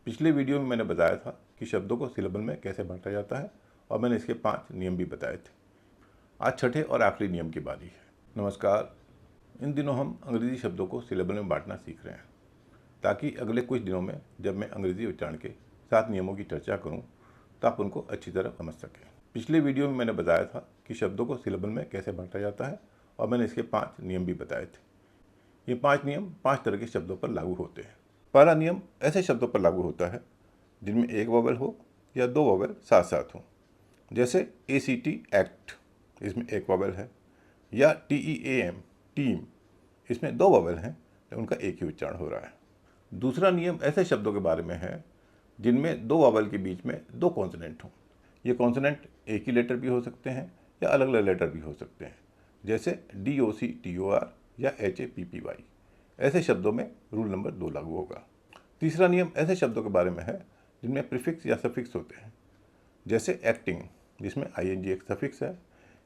पिछले वीडियो में मैंने बताया था कि शब्दों को सिलेबल में कैसे बांटा जाता है और मैंने इसके 5 नियम भी बताए थे। आज छठे और आखिरी नियम की बारी है। नमस्कार। इन दिनों हम अंग्रेजी शब्दों को सिलेबल में बांटना सीख रहे हैं ताकि अगले कुछ दिनों में जब मैं अंग्रेजी उच्चारण के 7 नियमों की चर्चा करूं तो आप उनको अच्छी तरह समझ सकें। पिछले वीडियो में मैंने बताया था कि शब्दों को सिलेबल में कैसे बांटा जाता है और मैंने इसके 5 नियम भी बताए थे। ये 5 नियम 5 तरह के शब्दों पर लागू होते हैं। पहला नियम ऐसे शब्दों पर लागू होता है जिनमें एक वॉवेल हो या 2 वॉवेल साथ साथ हों। जैसे ACT एक्ट, इसमें एक वॉवेल है, या TEAM टीम, इसमें 2 वॉवेल हैं तो उनका एक ही उच्चारण हो रहा है। दूसरा नियम ऐसे शब्दों के बारे में है जिनमें 2 वॉवेल के बीच में 2 कॉन्सोनेंट हों। ये कॉन्सोनेंट एक ही लेटर भी हो सकते हैं या अलग अलग लेटर भी हो सकते हैं, जैसे DOC TOR या HAPPY। ऐसे शब्दों में रूल नंबर 2 लागू होगा। तीसरा नियम ऐसे शब्दों के बारे में है जिनमें प्रीफिक्स या सफिक्स होते हैं, जैसे एक्टिंग, जिसमें ING एक सफिक्स है,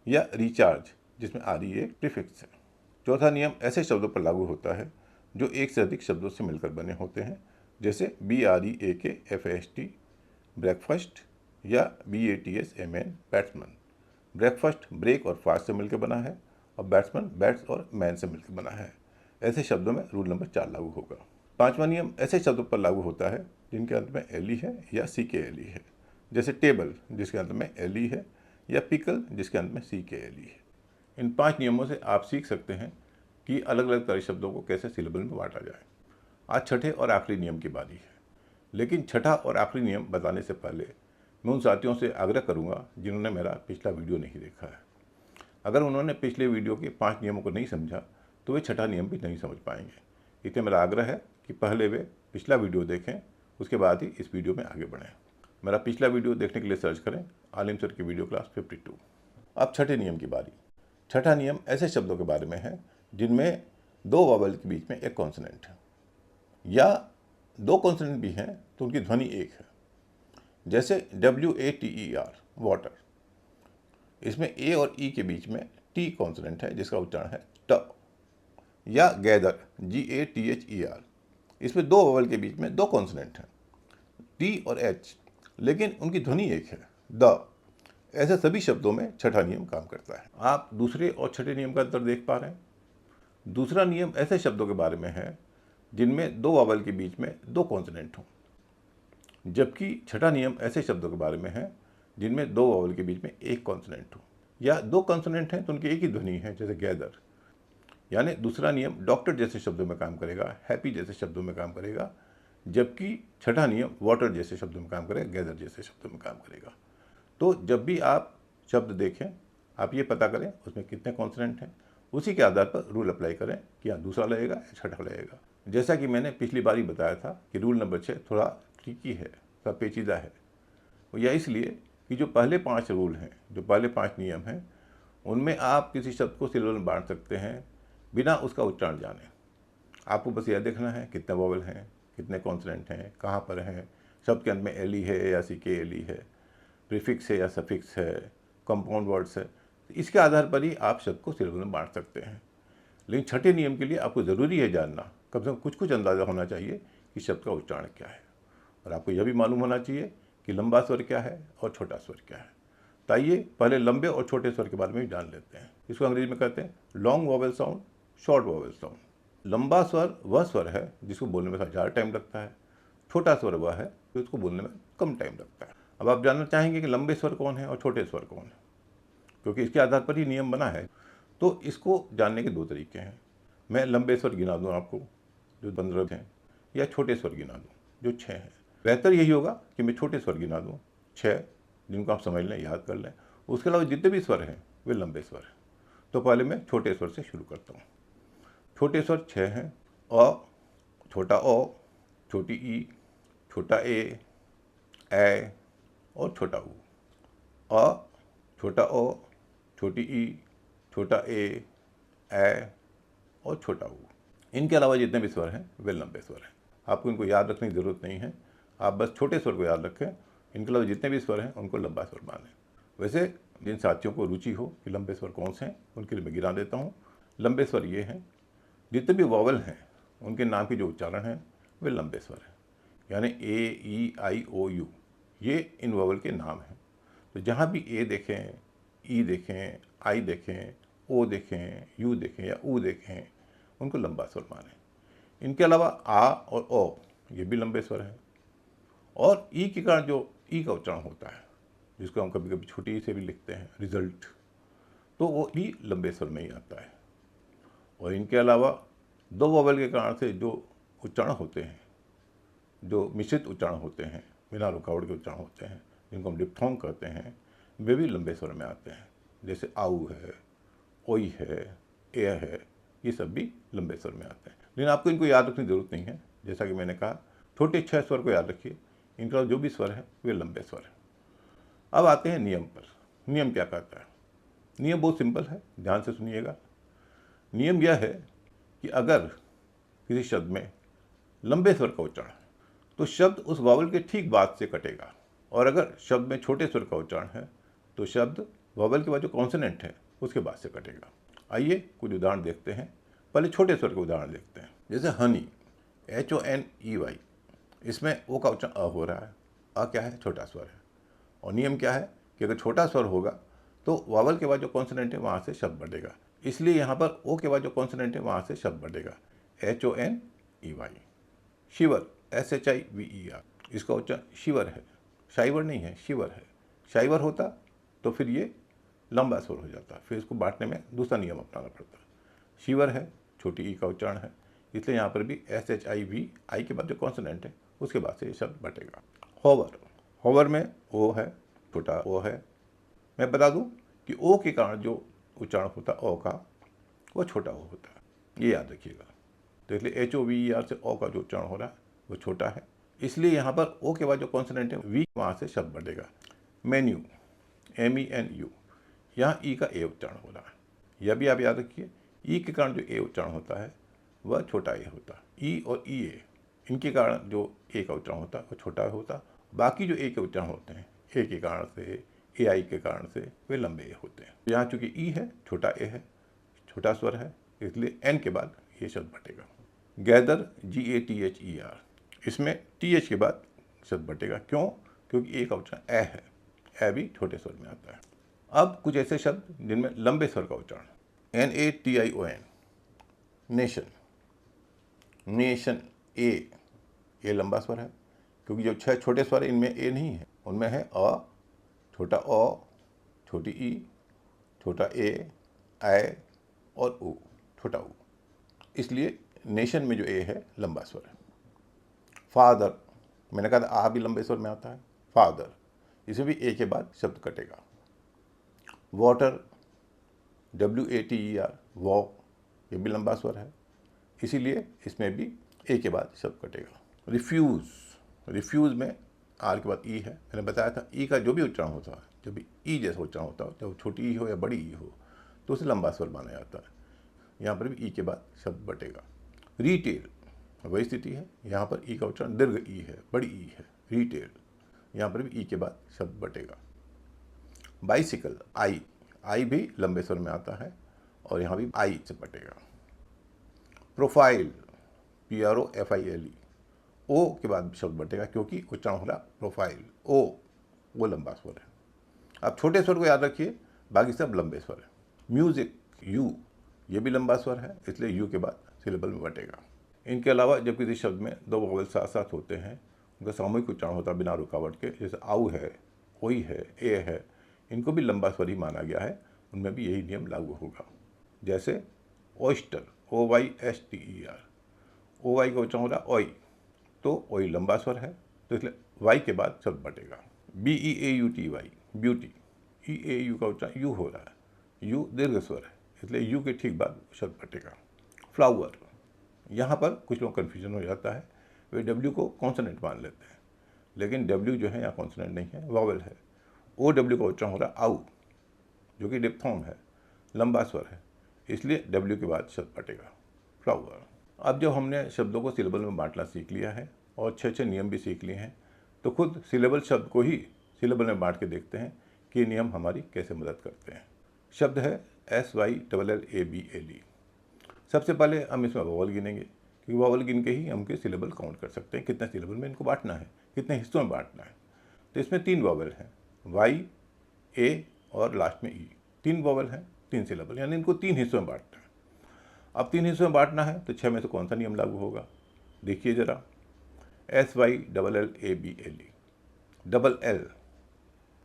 या रिचार्ज, जिसमें RE एक प्रीफिक्स है। चौथा नियम ऐसे शब्दों पर लागू होता है जो एक से अधिक शब्दों से मिलकर बने होते हैं, जैसे BREAKFAST ब्रेकफास्ट या BATSMAN बैट्समैन। ब्रेकफास्ट ब्रेक और फास्ट से मिलकर बना है और बैट्समैन बैट्स और मैन से मिलकर बना है। ऐसे शब्दों में रूल नंबर 4 लागू होगा। पांचवा नियम ऐसे शब्दों पर लागू होता है जिनके अंत में LE है या CKLE है, जैसे टेबल, जिसके अंत में LE है, या पिकल, जिसके अंत में CKLE है। इन 5 नियमों से आप सीख सकते हैं कि अलग अलग तरह शब्दों को कैसे सिलेबल में बांटा जाए। आज छठे और आखिरी नियम की बारी है, लेकिन छठा और आखिरी नियम बताने से पहले मैं उन साथियों से आग्रह करूंगा जिन्होंने मेरा पिछला वीडियो नहीं देखा है। अगर उन्होंने पिछले वीडियो के 5 नियमों को नहीं समझा तो वे छठा नियम भी नहीं समझ पाएंगे। इसलिए मेरा आग्रह है कि पहले वे पिछला वीडियो देखें, उसके बाद ही इस वीडियो में आगे बढ़ें। मेरा पिछला वीडियो देखने के लिए सर्च करें आलिम सर की वीडियो क्लास 52। अब छठे नियम की बारी। छठा नियम ऐसे शब्दों के बारे में है जिनमें 2 वॉवेल के बीच में एक कॉन्सोनेंट है, या 2 कॉन्सोनेंट भी हैं तो उनकी ध्वनि एक है, जैसे WATER वाटर। इसमें A और E के बीच में T कॉन्सोनेंट है जिसका उच्चारण है ट। या गैदर GATHER, इसमें 2 वॉवेल के बीच में 2 कॉन्सोनेंट हैं, T और H, लेकिन उनकी ध्वनि एक है, द। ऐसे सभी शब्दों में छठा नियम काम करता है। आप दूसरे और छठे नियम का अंतर देख पा रहे हैं। दूसरा नियम ऐसे शब्दों के बारे में है जिनमें 2 वॉवेल के बीच में 2 कॉन्सोनेंट हों, जबकि छठा नियम ऐसे शब्दों के बारे में है जिनमें 2 वॉवेल के बीच में एक कॉन्सोनेंट हो, या 2 कॉन्सोनेंट हैं तो उनकी एक ही ध्वनि है, जैसे गैदर। यानी दूसरा नियम डॉक्टर जैसे शब्दों में काम करेगा, हैप्पी जैसे शब्दों में काम करेगा, जबकि छठा नियम वाटर जैसे शब्दों में काम करेगा, गैदर जैसे शब्दों में काम करेगा। तो जब भी आप शब्द देखें, आप ये पता करें उसमें कितने कॉन्सोनेंट हैं, उसी के आधार पर रूल अप्लाई करें कि हाँ दूसरा लगेगा या छठा लगेगा। जैसा कि मैंने पिछली बार ही बताया था कि रूल नंबर 6 थोड़ा ट्रिकी है, थोड़ा पेचीदा है। यह इसलिए कि जो पहले 5 रूल हैं, जो पहले 5 नियम हैं, उनमें आप किसी शब्द को सिलेबल में बांट सकते हैं बिना उसका उच्चारण जाने। आपको बस यह देखना है कितने वॉवेल हैं, कितने कॉन्सोनेंट हैं, कहाँ पर हैं, शब्द के अंत में LE है या CKLE है, प्रीफिक्स है या सफिक्स है, कंपाउंड वर्ड्स है। इसके आधार पर ही आप शब्द को सिलेबल में बांट सकते हैं। लेकिन छठे नियम के लिए आपको ज़रूरी है जानना, कम से कम कुछ अंदाज़ा होना चाहिए कि शब्द का उच्चारण क्या है, और आपको यह भी मालूम होना चाहिए कि लंबा स्वर क्या है और छोटा स्वर क्या है। तो आइए पहले लंबे और छोटे स्वर के बारे में भी जान लेते हैं। इसको अंग्रेजी में कहते हैं long vowel sound, short vowel sound. लंबा स्वर वह स्वर है जिसको बोलने में ज़्यादा टाइम लगता है, छोटा स्वर वह है जो उसको बोलने में कम टाइम लगता है। अब आप जानना चाहेंगे कि लंबे स्वर कौन है और छोटे स्वर कौन है, क्योंकि इसके आधार पर ही नियम बना है। तो इसको जानने के 2 तरीके हैं। मैं लंबे स्वर गिना दूँ आपको जो 15 हैं, या छोटे स्वर गिना दूँ जो 6 हैं। बेहतर यही होगा कि मैं छोटे स्वर गिना दूँ 6, जिनको आप समझ लें, याद कर लें। उसके अलावा जितने भी स्वर हैं वे लंबे स्वर हैं। तो पहले मैं छोटे स्वर से शुरू करता हूँ। छोटे स्वर 6 हैं। अ, छोटा ओ, छोटी ई, छोटा ए और छोटा ऊ। अ, छोटा ओ, छोटी ई, छोटा ए और छोटा ऊ। इनके अलावा जितने भी स्वर हैं वे लंबे स्वर हैं। आपको इनको याद रखने की ज़रूरत नहीं है, आप बस छोटे स्वर को याद रखें। इनके अलावा जितने भी स्वर हैं उनको लंबा स्वर मानें। वैसे जिन साथियों को रुचि हो कि लंबे स्वर कौन से हैं, उनके लिए मैं गिना देता हूँ। लंबे स्वर ये हैं, जितने भी वॉवेल हैं उनके नाम की जो उच्चारण है वे लंबे स्वर हैं। यानी ए, ई, आई, ओ, यू, ये इन वोवल के नाम हैं। तो जहाँ भी ए देखें, ई देखें, आई देखें, ओ देखें, यू देखें या ऊ देखें, उनको लंबा स्वर मानें। इनके अलावा आ और ओ ये भी लंबे स्वर हैं। और ई के कारण जो ई का उच्चारण होता है, जिसको हम कभी कभी छोटी ई से भी लिखते हैं, रिजल्ट, तो वो ई लंबे स्वर में ही आता है। और इनके अलावा दो वोवल के कारण से जो उच्चारण होते हैं, जो मिश्रित उच्चारण होते हैं, बिना रुकावट के उच्चारण होते हैं, जिनको हम डिप्थोंग कहते हैं, वे भी लंबे स्वर में आते हैं। जैसे आऊ है, ओई है, ए है, ये सब भी लंबे स्वर में आते हैं। लेकिन आपको इनको याद रखने की जरूरत नहीं है। जैसा कि मैंने कहा, छोटे 6 स्वर को याद रखिए, इनका जो भी स्वर है वे लंबे स्वर है। अब आते हैं नियम पर। नियम क्या कहता है? नियम बहुत सिंपल है, ध्यान से सुनिएगा। नियम यह है कि अगर किसी शब्द में लंबे स्वर का उच्चारण है तो शब्द उस वावल के ठीक बाद से कटेगा, और अगर शब्द में छोटे स्वर का उच्चारण है तो शब्द वावल के बाद जो कॉन्सोनेंट है उसके बाद से कटेगा। आइए कुछ उदाहरण देखते हैं। पहले छोटे स्वर के उदाहरण देखते हैं। जैसे हनी, HONEY, इसमें ओ का उच्चारण अ हो रहा है। अ क्या है? छोटा स्वर है। और नियम क्या है कि अगर छोटा स्वर होगा तो वावल के बाद जो कॉन्सोनेंट है वहाँ से शब्द बढ़ेगा, इसलिए यहाँ पर ओ के बाद जो कॉन्सोनेंट है वहाँ से शब्द बढ़ेगा, HONEY। शिवर, SHIVER, इसका उच्चारण शिवर है, शाइवर नहीं है, शिवर है। शाइवर होता तो फिर ये लंबा स्वर हो जाता, फिर इसको बांटने में दूसरा नियम अपनाना पड़ता। शिवर है, छोटी ई का उच्चारण है, इसलिए यहाँ पर भी SHIV के बाद जो कॉन्सोनेंट है उसके बाद से ये शब्द बटेगा। होवर, होवर में ओ है, छोटा ओ है। मैं बता दूं कि ओ के कारण जो उच्चारण होता है ओ का, वो छोटा ओ होता है, ये याद रखिएगा। तो इसलिए HOVER से ओ का जो उच्चारण हो रहा है वो छोटा है, इसलिए यहाँ पर ओ के बाद जो कॉन्सोनेंट है वी, वहाँ से शब्द बढ़ेगा। मेन्यू, MENU, यहाँ ई का ए उच्चारण हो रहा है, यह भी आप याद रखिए। ई के कारण जो ए उच्चारण होता है वह छोटा ए होता है। ई और ई ए, इनके कारण जो ए का उच्चारण होता है वो छोटा होता। बाकी जो ए के उच्चारण होते हैं, ए के कारण से, AI के कारण से, वे लंबे ए होते हैं। यहाँ चूंकि ई है, छोटा ए है, छोटा स्वर है, इसलिए एन के बाद ये शब्द बटेगा। गैदर, GATHER, इसमें TH के बाद शब्द बटेगा। क्यों? क्योंकि ए का उच्चारण ए है, ए भी छोटे स्वर में आता है। अब कुछ ऐसे शब्द जिनमें लंबे स्वर का उच्चारण, NATION, नेशन, नेशन, ए लंबा स्वर है, क्योंकि जो 6 छोटे स्वर इनमें ए नहीं है, उनमें है अ, छोटा अ, छोटी ई, छोटा ए, आई और ऊ, छोटा ऊ, इसलिए नेशन में जो ए है लंबा स्वर है। फादर, मैंने कहा था आ भी लंबे स्वर में आता है, फादर, इसे भी ए के बाद शब्द कटेगा। वाटर, WATER, वॉ, ये भी लंबा स्वर है, इसीलिए इसमें भी ए के बाद शब्द कटेगा। रिफ्यूज़, रिफ्यूज़ में आर के बाद ई है। मैंने बताया था ई का जो भी उच्चारण होता है, जब भी ई जैसा उच्चारण होता है, चाहे छोटी ई हो या बड़ी ई हो, तो उसे लंबा स्वर माना जाता है। यहाँ पर भी ई के बाद शब्द बटेगा। रिटेल, वही स्थिति है, यहाँ पर ई का उच्चारण दीर्घ ई है, बड़ी ई है, रिटेल, यहाँ पर भी ई के बाद शब्द बटेगा। बाइसिकल, आई भी लंबे स्वर में आता है और यहाँ भी आई से बटेगा। प्रोफाइल, PROFILE, ओ के बाद शब्द बटेगा क्योंकि उच्चारण हो रहा प्रोफाइल, वो लंबा स्वर है। अब छोटे स्वर को याद रखिए, बाकी सब लंबे स्वर है। म्यूजिक, यू, ये भी लंबा स्वर है, इसलिए यू के बाद सिलेबल में बटेगा। इनके अलावा जब किसी शब्द में दो वोवल साथ साथ होते हैं, उनका सामूहिक उच्चारण होता है बिना रुकावट के, जैसे आऊ है, ओई है, ए है, इनको भी लंबा स्वर ही माना गया है, उनमें भी यही नियम लागू होगा। जैसे ऑयस्टर, OYSTER, OY का उच्चारण हो रहा ओई, तो ओई लंबा स्वर है, तो इसलिए वाई के बाद शब्द बटेगा। BEAUTY, ब्यूटी, EAU का उच्चारण यू हो रहा है, यू दीर्घ स्वर है, इसलिए यू के ठीक बाद शब्द बटेगा। फ्लावर, यहाँ पर कुछ लोग कन्फ्यूजन हो जाता है, वे डब्ल्यू को कॉन्सोनेंट मान लेते हैं, लेकिन डब्ल्यू जो है यहाँ कॉन्सोनेंट नहीं है, वॉवेल है। OW का उच्चारण हो रहा है आऊ, जो कि डिप्थोंग है, लंबा स्वर है, इसलिए डब्ल्यू के बाद शब्द बटेगा। फ्लावर। अब जब हमने शब्दों को सिलेबल में बांटना सीख लिया है और अच्छे नियम भी सीख लिए हैं, तो खुद सिलेबल शब्द को ही सिलेबल में बांट के देखते हैं कि ये नियम हमारी कैसे मदद करते हैं। शब्द है SYLLABLE। सबसे पहले हम इसमें वोवल गिनेंगे क्योंकि वॉवल गिन के ही हम के सिलेबल काउंट कर सकते हैं, कितने सिलेबल में इनको बांटना है, कितने हिस्सों में बांटना है। तो इसमें 3 वॉवल हैं, वाई, ए और लास्ट में ई। 3 वॉवल हैं, 3 सिलेबल, यानी इनको 3 हिस्सों में बांटना है। अब 3 हिस्सों में बांटना है तो 6 में से कौन सा नियम लागू होगा? देखिए ज़रा, SYLLABLE, double L,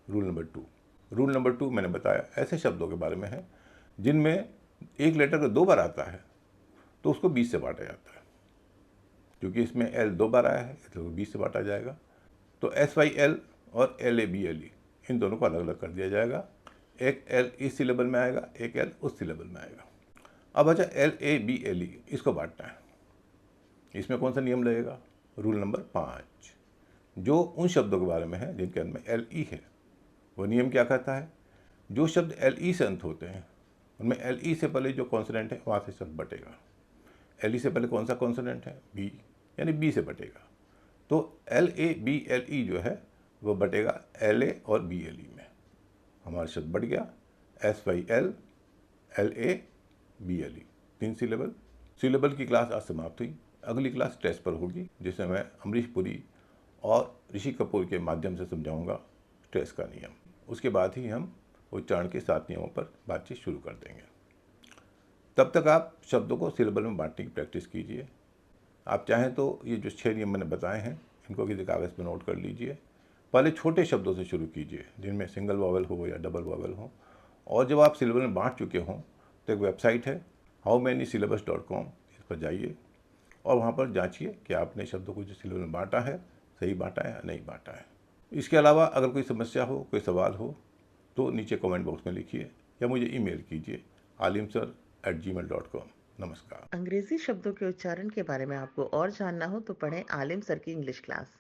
rule number 2। Rule number 2 मैंने बताया ऐसे शब्दों के बारे में है जिनमें एक लेटर का 2 बार आता है तो उसको 20 से बांटा जाता है। क्योंकि इसमें एल 2 बार आया है इसलिए 20 से बांटा जाएगा। तो SYL और LABLE इन दोनों को अलग अलग कर दिया जाएगा। एक एल इस सिलेबल में आएगा, एक एल उस सिलेबल में आएगा। अब अच्छा LABLE इसको बांटना है, इसमें कौन सा नियम लगेगा? रूल नंबर 5, जो उन शब्दों के बारे में है जिनके अंत में LE है। वो नियम क्या कहता है? जो शब्द LE से अंत होते हैं उनमें LE से पहले जो कॉन्सोनेंट है वहाँ से शब्द बटेगा। LE से पहले कौन सा कॉन्सोनेंट है? B, यानी B से बटेगा। तो LABLE जो है वो बटेगा LA और BLE में। हमारा शब्द बढ़ गया SYLLABLE, 3 सिलेबल। सिलेबल की क्लास आज समाप्त हुई। अगली क्लास टेस्ट पर होगी जिसमें मैं अमरीश पुरी और ऋषि कपूर के माध्यम से समझाऊंगा टेस्ट का नियम। उसके बाद ही हम उच्चारण के 7 नियमों पर बातचीत शुरू कर देंगे। तब तक आप शब्दों को सिलेबल में बांटने की प्रैक्टिस कीजिए। आप चाहें तो ये जो 6 नियम मैंने बताए हैं इनको किसी कागज़ पर नोट कर लीजिए। पहले छोटे शब्दों से शुरू कीजिए जिनमें सिंगल वॉवल हो या डबल वॉवल हो, और जब आप सिलेबल में बांट चुके हों तो एक वेबसाइट है howmanysyllabus.com, इस पर जाइए और वहाँ पर जांचिए कि आपने शब्दों को जो सिलेबल में बांटा है सही बांटा है या नहीं बांटा है। इसके अलावा अगर कोई समस्या हो, कोई सवाल हो तो नीचे कमेंट बॉक्स में लिखिए या मुझे ईमेल कीजिए alimsir@gmail.com। नमस्कार। अंग्रेजी शब्दों के उच्चारण के बारे में आपको और जानना हो तो पढ़ें आलिम सर की इंग्लिश क्लास।